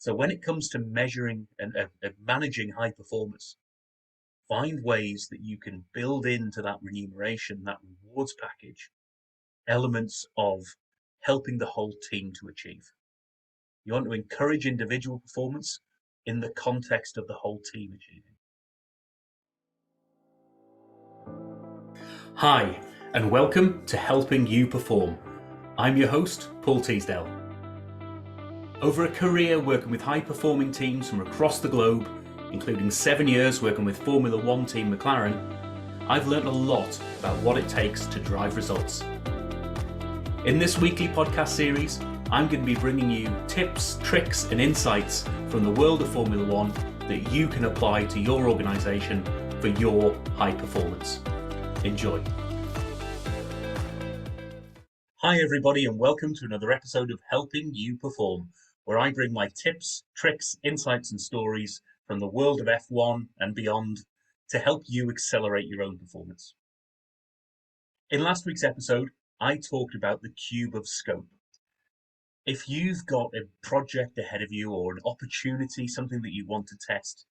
So when it comes to measuring and managing high performers, find ways that you can build into that remuneration, that rewards package, elements of helping the whole team to achieve. You want to encourage individual performance in the context of the whole team achieving. Hi, and welcome to Helping You Perform. I'm your host, Paul Teasdale. Over a career working with high-performing teams from across the globe, including 7 years working with Formula One team McLaren, I've learned a lot about what it takes to drive results. In this weekly podcast series, I'm going to be bringing you tips, tricks, and insights from the world of Formula One that you can apply to your organisation for your high performance. Enjoy. Hi everybody, and welcome to another episode of Helping You Perform, where I bring my tips, tricks, insights and stories from the world of F1 and beyond to help you accelerate your own performance. In last week's episode, I talked about the cube of scope. If you've got a project ahead of you or an opportunity, something that you want to test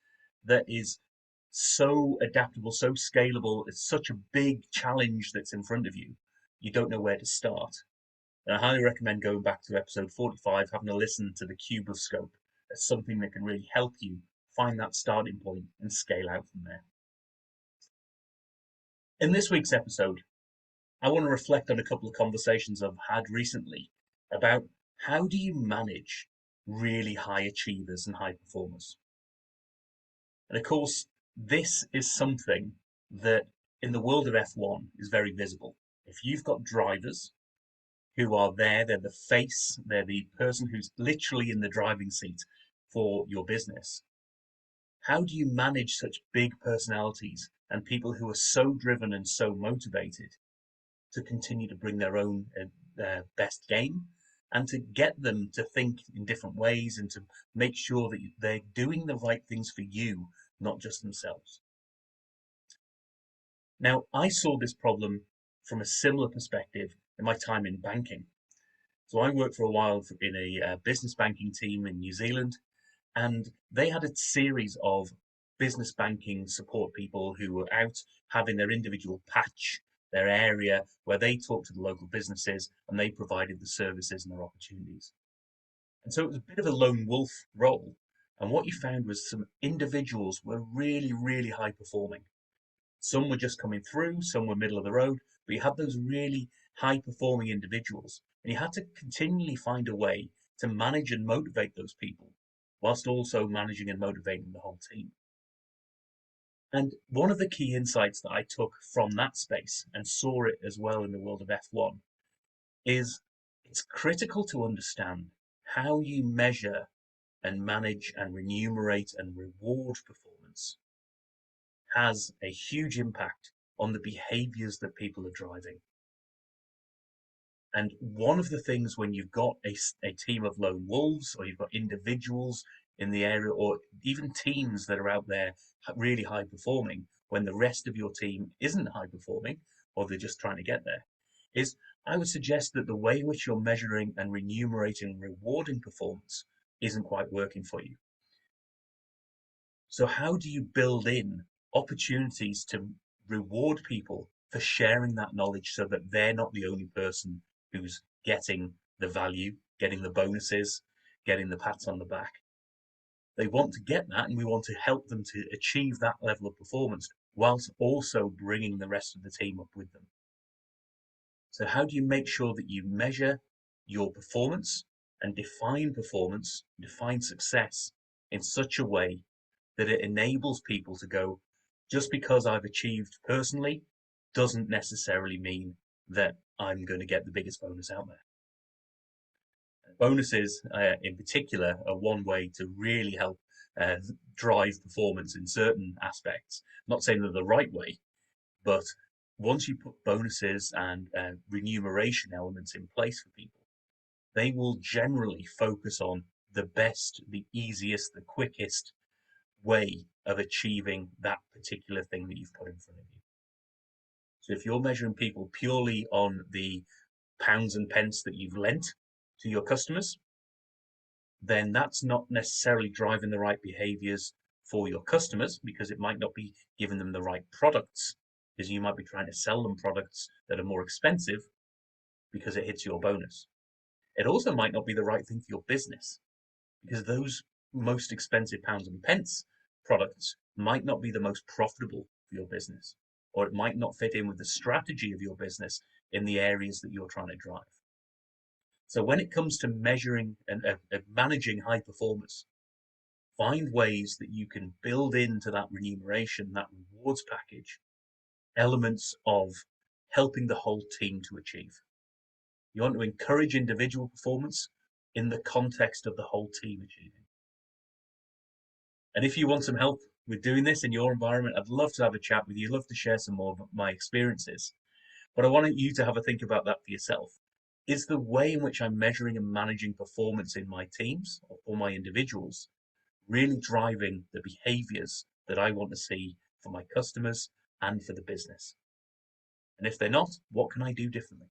that is so adaptable, so scalable, it's such a big challenge that's in front of you, you don't know where to start. And I highly recommend going back to episode 45, having a listen to the cube of scope. As something that can really help you find that starting point and scale out from there. In this week's episode, I want to reflect on a couple of conversations I've had recently about how do you manage really high achievers and high performers. And of course, this is something that in the world of F1 is very visible. If you've got drivers who are there, they're the face, they're the person who's literally in the driving seat for your business. How do you manage such big personalities and people who are so driven and so motivated to continue to bring their own best game and to get them to think in different ways and to make sure that they're doing the right things for you, not just themselves? Now, I saw this problem from a similar perspective in my time in banking. So I worked for a while in a business banking team in New Zealand, and they had a series of business banking support people who were out having their individual patch, their area where they talked to the local businesses and they provided the services and their opportunities. And so it was a bit of a lone wolf role. And what you found was some individuals were really, really high performing. Some were just coming through, some were middle of the road, but you had those really high performing individuals. And you had to continually find a way to manage and motivate those people, whilst also managing and motivating the whole team. And one of the key insights that I took from that space and saw it as well in the world of F1 is it's critical to understand how you measure and manage and remunerate and reward performance has a huge impact on the behaviors that people are driving. And one of the things when you've got a team of lone wolves, or you've got individuals in the area, or even teams that are out there really high performing, when the rest of your team isn't high performing, or they're just trying to get there, is I would suggest that the way in which you're measuring and remunerating and rewarding performance isn't quite working for you. So how do you build in opportunities to reward people for sharing that knowledge so that they're not the only person who's getting the value, getting the bonuses, getting the pats on the back? They want to get that, and we want to help them to achieve that level of performance whilst also bringing the rest of the team up with them. So how do you make sure that you measure your performance and define success in such a way that it enables people to go, just because I've achieved personally doesn't necessarily mean that I'm going to get the biggest bonus out there. Bonuses, in particular, are one way to really help drive performance in certain aspects. I'm not saying they're the right way, but once you put bonuses and remuneration elements in place for people, they will generally focus on the best, the easiest, the quickest way of achieving that particular thing that you've put in front of you. So if you're measuring people purely on the pounds and pence that you've lent to your customers, then that's not necessarily driving the right behaviors for your customers, because it might not be giving them the right products, because you might be trying to sell them products that are more expensive because it hits your bonus. It also might not be the right thing for your business, because those most expensive pounds and pence products might not be the most profitable for your business, or it might not fit in with the strategy of your business in the areas that you're trying to drive. So when it comes to measuring and managing high performers, find ways that you can build into that remuneration, that rewards package, elements of helping the whole team to achieve. You want to encourage individual performance in the context of the whole team achieving. And if you want some help with doing this in your environment, I'd love to have a chat with you. I'd love to share some more of my experiences. But I want you to have a think about that for yourself. Is the way in which I'm measuring and managing performance in my teams or my individuals really driving the behaviors that I want to see for my customers and for the business? And if they're not, what can I do differently?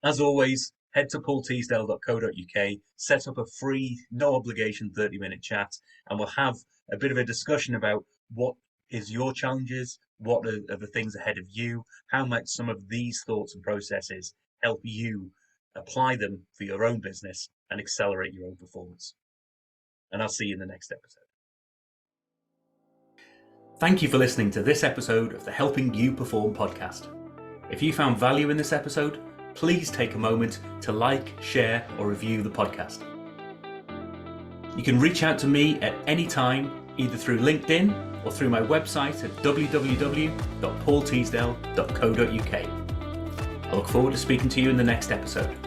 As always, head to paulteasdale.co.uk, set up a free, no obligation 30-minute chat, and we'll have a bit of a discussion about what is your challenges, what are the things ahead of you, how might some of these thoughts and processes help you apply them for your own business and accelerate your own performance. And I'll see you in the next episode. Thank you for listening to this episode of the Helping You Perform podcast. If you found value in this episode, please take a moment to like, share, or review the podcast. You can reach out to me at any time, either through LinkedIn or through my website at www.paulteasdale.co.uk. I look forward to speaking to you in the next episode.